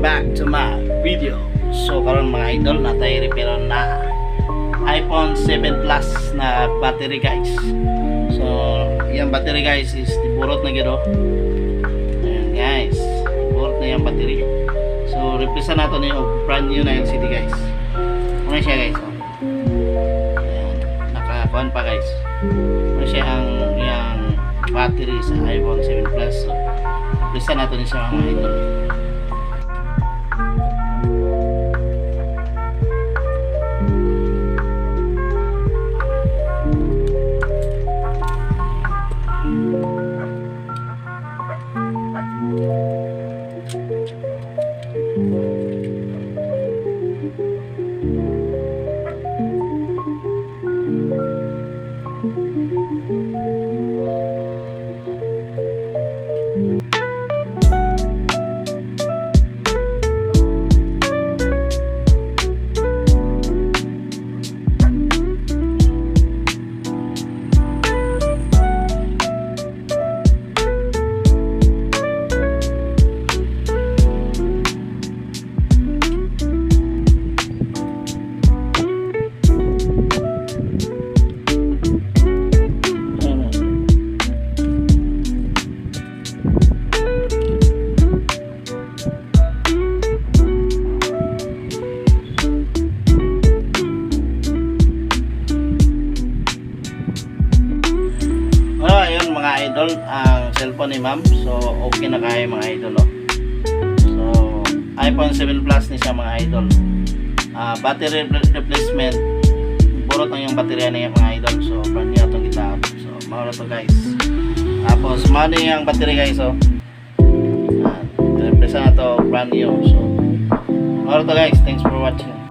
back to my video. So karon mga idol, natay repair na iPhone 7 Plus na battery guys. So yung battery guys is diburot na gito. Ayan guys, diburot na yung battery. So replace nato na yung brand new na LCD guys. Ano siya guys? Oh. Ayan, nakakuan pa guys. Ano siya ang yung battery sa iPhone 7 Plus. So replace nato ni siya mga idol. Mga idol, ang cellphone ni ma'am, so okay na kaya mga idol. So iPhone 7 Plus ni siya mga idol. Battery replacement, burot ang yung baterya niya mga idol. So brand new itong gitap. So mahal to guys. Tapos money ang battery guys. So replace na to brand new. So mahal to guys. Thanks for watching.